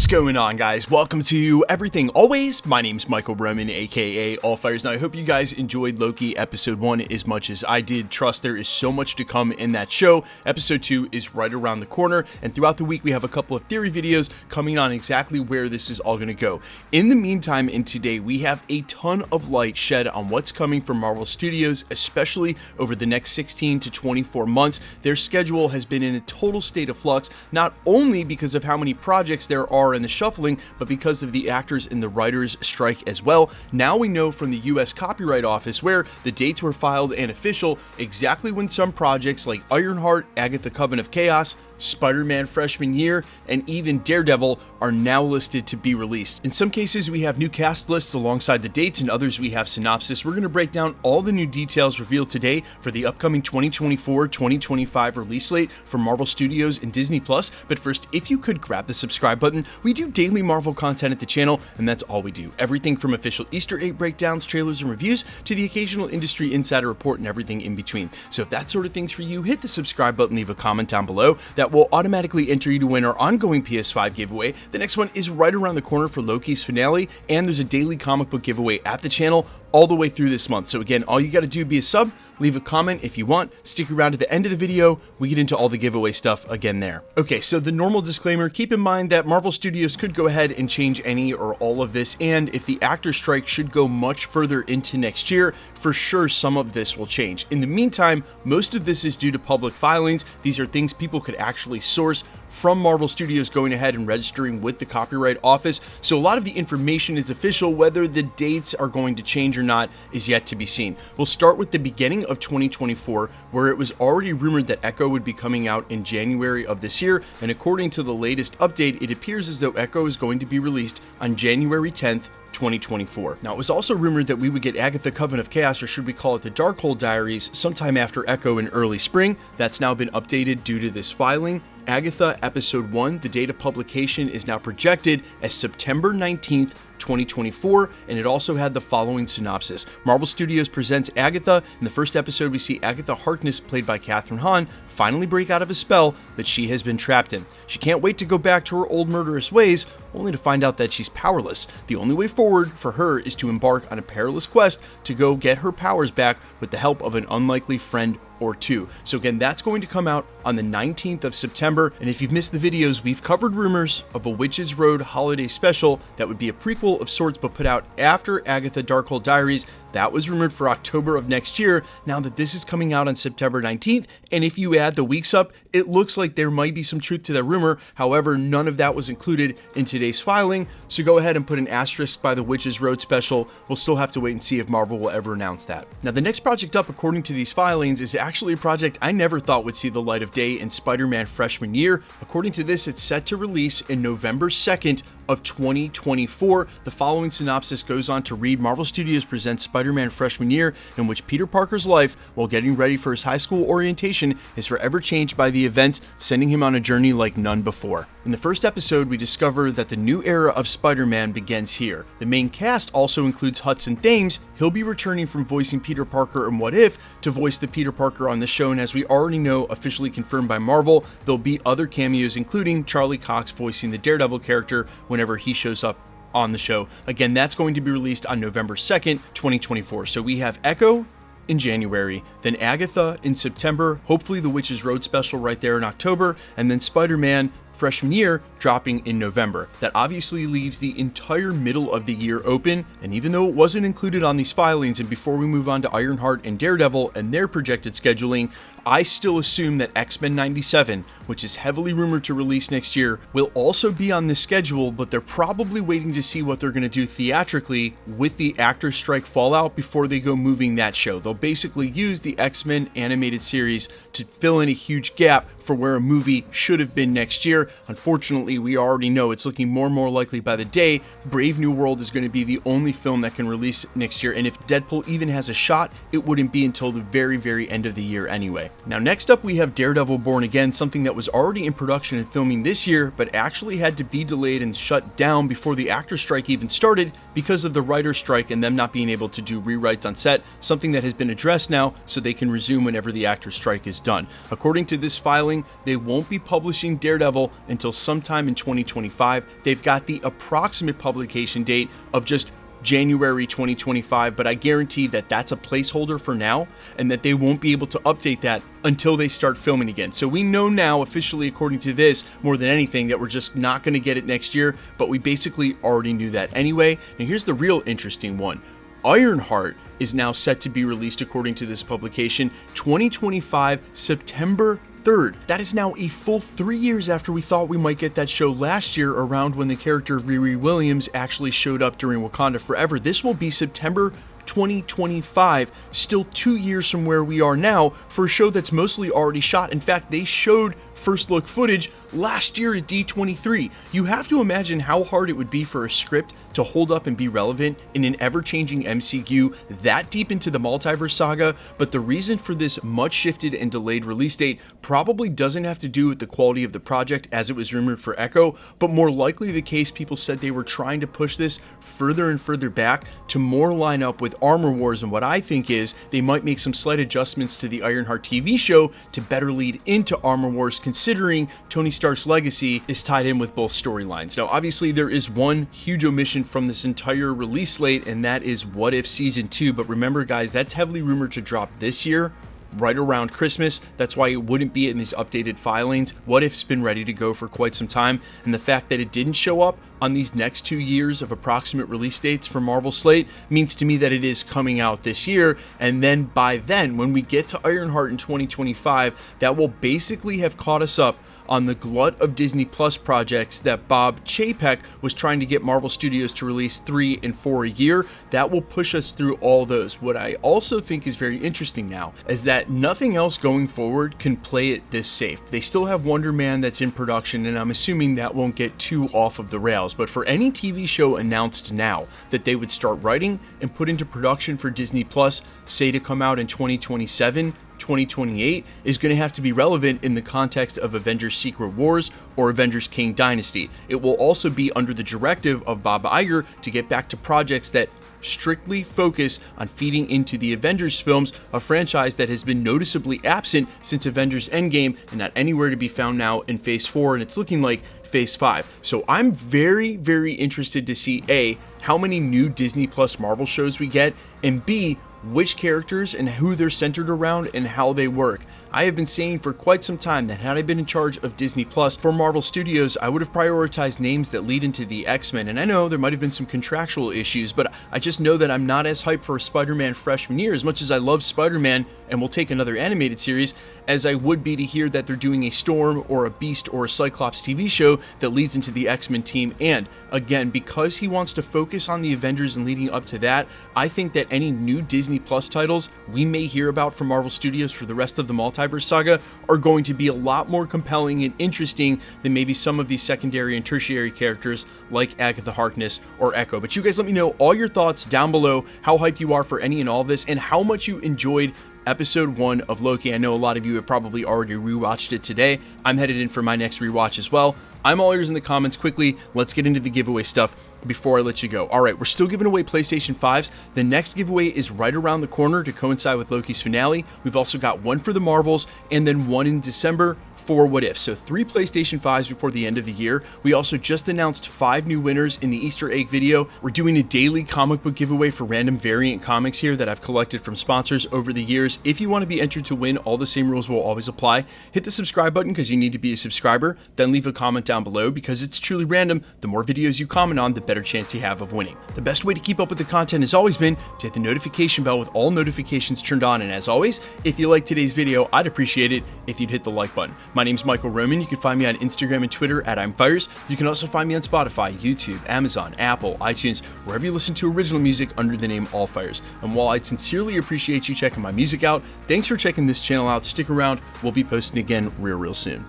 What's going on, guys? Welcome to Everything Always. My name's Michael Roman, aka Allfires. Now, I hope you guys enjoyed Loki Episode 1 as much as I did. Trust there is so much to come in that show. Episode 2 is right around the corner, and throughout the week we have a couple of theory videos coming on exactly where this is all going to go. In the meantime, and today, we have a ton of light shed on what's coming from Marvel Studios, especially over the next 16 to 24 months. Their schedule has been in a total state of flux, not only because of how many projects there are in the shuffling, but because of the actors and the writers strike as well. Now we know from the US Copyright Office, where the dates were filed and official, exactly when some projects like Ironheart, Agatha Coven of Chaos, Spider-Man Freshman Year, and even Daredevil are now listed to be released. In some cases, we have new cast lists alongside the dates, and others we have synopsis. We're going to break down all the new details revealed today for the upcoming 2024-2025 release slate for Marvel Studios and Disney+. But first, if you could grab the subscribe button, we do daily Marvel content at the channel, and that's all we do. Everything from official Easter egg breakdowns, trailers, and reviews, to the occasional industry insider report and everything in between. So if that sort of thing's for you, hit the subscribe button, leave a comment down below. That will automatically enter you to win our ongoing PS5 giveaway. The next one is right around the corner for Loki's finale, and there's a daily comic book giveaway at the channel all the way through this month. So again, all you got to do, be a sub, leave a comment if you want, stick around to the end of the video, we get into all the giveaway stuff again there. Okay, so the normal disclaimer, keep in mind that Marvel Studios could go ahead and change any or all of this, and if the actor strike should go much further into next year, for sure some of this will change. In the meantime, most of this is due to public filings. These are things people could actually source from Marvel Studios going ahead and registering with the Copyright Office, so a lot of the information is official. Whether the dates are going to change or not is yet to be seen. We'll start with the beginning of 2024, where it was already rumored that Echo would be coming out in January of this year, and according to the latest update, it appears as though Echo is going to be released on January 10th, 2024. Now, it was also rumored that we would get Agatha Coven of Chaos, or should we call it the Darkhold Diaries, sometime after Echo in early spring. That's now been updated due to this filing. Agatha Episode 1, the date of publication is now projected as September 19th, 2024, and it also had the following synopsis. Marvel Studios presents Agatha. In the first episode, we see Agatha Harkness, played by Kathryn Hahn, finally break out of a spell that she has been trapped in. She can't wait to go back to her old murderous ways, only to find out that she's powerless. The only way forward for her is to embark on a perilous quest to go get her powers back with the help of an unlikely friend or two. So again, that's going to come out on the 19th of September, and if you've missed the videos, we've covered rumors of a Witches Road holiday special that would be a prequel of sorts, but put out after Agatha Darkhold Diaries. That was rumored for October of next year. Now that this is coming out on September 19th, and if you add the weeks up, it looks like there might be some truth to that rumor. However, none of that was included in today's filing, so go ahead and put an asterisk by the Witches Road special. We'll still have to wait and see if Marvel will ever announce that. Now, the next project up, according to these filings, is actually a project I never thought would see the light of day in Spider-Man Freshman Year. According to this, it's set to release in November 2nd of 2024. The following synopsis goes on to read: Marvel Studios presents Spider-Man Freshman Year, in which Peter Parker's life, while getting ready for his high school orientation, is forever changed by the events, sending him on a journey like none before. In the first episode, we discover that the new era of Spider-Man begins here. The main cast also includes Hudson Thames. He'll be returning from voicing Peter Parker in What If to voice the Peter Parker on the show, and as we already know, officially confirmed by Marvel, there'll be other cameos, including Charlie Cox voicing the Daredevil character whenever he shows up on the show. Again, that's going to be released on November 2nd, 2024. So we have Echo in January, then Agatha in September, hopefully the Witches Road special right there in October, and then Spider-Man Freshman Year dropping in November. That obviously leaves the entire middle of the year open, and even though it wasn't included on these filings, and before we move on to Ironheart and Daredevil and their projected scheduling, I still assume that X-Men 97, which is heavily rumored to release next year, will also be on this schedule, but they're probably waiting to see what they're going to do theatrically with the actor strike fallout before they go moving that show. They'll basically use the X-Men animated series to fill in a huge gap for where a movie should have been next year. Unfortunately, we already know it's looking more and more likely by the day. Brave New World is going to be the only film that can release next year, and if Deadpool even has a shot, it wouldn't be until the very, very end of the year anyway. Now, next up, we have Daredevil Born Again, something that was already in production and filming this year, but actually had to be delayed and shut down before the actor strike even started because of the writer's strike and them not being able to do rewrites on set, something that has been addressed now so they can resume whenever the actor strike is done. According to this filing, confirming they won't be publishing Daredevil until sometime in 2025. They've got the approximate publication date of just January 2025, but I guarantee that that's a placeholder for now and that they won't be able to update that until they start filming again. So we know now officially, according to this, more than anything, that we're just not going to get it next year, but we basically already knew that anyway. Now here's the real interesting one. Ironheart is now set to be released, according to this publication, 2025 September 3rd. That is now a full 3 years after we thought we might get that show last year, around when the character of Riri Williams actually showed up during Wakanda Forever. This will be September 2025, still 2 years from where we are now, for a show that's mostly already shot. In fact, they showed first look footage last year at D23. You have to imagine how hard it would be for a script to hold up and be relevant in an ever-changing MCU that deep into the multiverse saga. But the reason for this much shifted and delayed release date probably doesn't have to do with the quality of the project, as it was rumored for Echo, but more likely the case people said they were trying to push this further and further back to more line up with Armor Wars. And what I think is they might make some slight adjustments to the Ironheart TV show to better lead into Armor Wars, considering Tony Stark's legacy is tied in with both storylines. Now, obviously, there is one huge omission from this entire release slate, and that is What If Season 2. But remember, guys, that's heavily rumored to drop this year, right around Christmas. That's why it wouldn't be in these updated filings. What If's been ready to go for quite some time, and the fact that it didn't show up on these next 2 years of approximate release dates for Marvel slate means to me that it is coming out this year. And then by then, when we get to Ironheart in 2025, that will basically have caught us up on the glut of Disney Plus projects that Bob Chapek was trying to get Marvel Studios to release 3 and 4 a year. That will push us through all those. What I also think is very interesting now is that nothing else going forward can play it this safe. They still have Wonder Man that's in production, and I'm assuming that won't get too off of the rails. But for any TV show announced now that they would start writing and put into production for Disney Plus, say to come out in 2027, 2028, is going to have to be relevant in the context of Avengers Secret Wars or Avengers Kang Dynasty. It will also be under the directive of Bob Iger to get back to projects that strictly focus on feeding into the Avengers films, a franchise that has been noticeably absent since Avengers Endgame and not anywhere to be found now in Phase 4, and it's looking like Phase 5. So I'm very, very interested to see A, how many new Disney Plus Marvel shows we get, and B, which characters and who they're centered around and how they work. I have been saying for quite some time that had I been in charge of Disney Plus for Marvel Studios, I would have prioritized names that lead into the X-Men. And I know there might have been some contractual issues, but I just know that I'm not as hyped for a Spider-Man freshman year, as much as I love Spider-Man and will take another animated series, as I would be to hear that they're doing a Storm or a Beast or a Cyclops TV show that leads into the X-Men team. And again, because he wants to focus on the Avengers and leading up to that, I think that any new Disney Plus titles we may hear about from Marvel Studios for the rest of the multiverse saga are going to be a lot more compelling and interesting than maybe some of these secondary and tertiary characters like Agatha Harkness or Echo. But you guys let me know all your thoughts down below, how hyped you are for any and all of this, and how much you enjoyed episode 1 of Loki. I know a lot of you have probably already rewatched it today. I'm headed in for my next rewatch as well. I'm all ears in the comments. Quickly, let's get into the giveaway stuff before I let you go. All right, we're still giving away PlayStation 5s. The next giveaway is right around the corner to coincide with Loki's finale. We've also got one for the Marvels and then one in December for What If. So 3 PlayStation 5s before the end of the year. We also just announced 5 new winners in the Easter egg video. We're doing a daily comic book giveaway for random variant comics here that I've collected from sponsors over the years. If you want to be entered to win, all the same rules will always apply. Hit the subscribe button because you need to be a subscriber, then leave a comment down below because it's truly random. The more videos you comment on, the better chance you have of winning. The best way to keep up with the content has always been to hit the notification bell with all notifications turned on. And as always, if you liked today's video, I'd appreciate it if you'd hit the like button. My name's MychAllRoman. You can find me on Instagram and Twitter at I'mFires. You can also find me on Spotify, YouTube, Amazon, Apple, iTunes, wherever you listen to original music under the name AllFires. And while I'd sincerely appreciate you checking my music out, thanks for checking this channel out. Stick around. We'll be posting again real soon.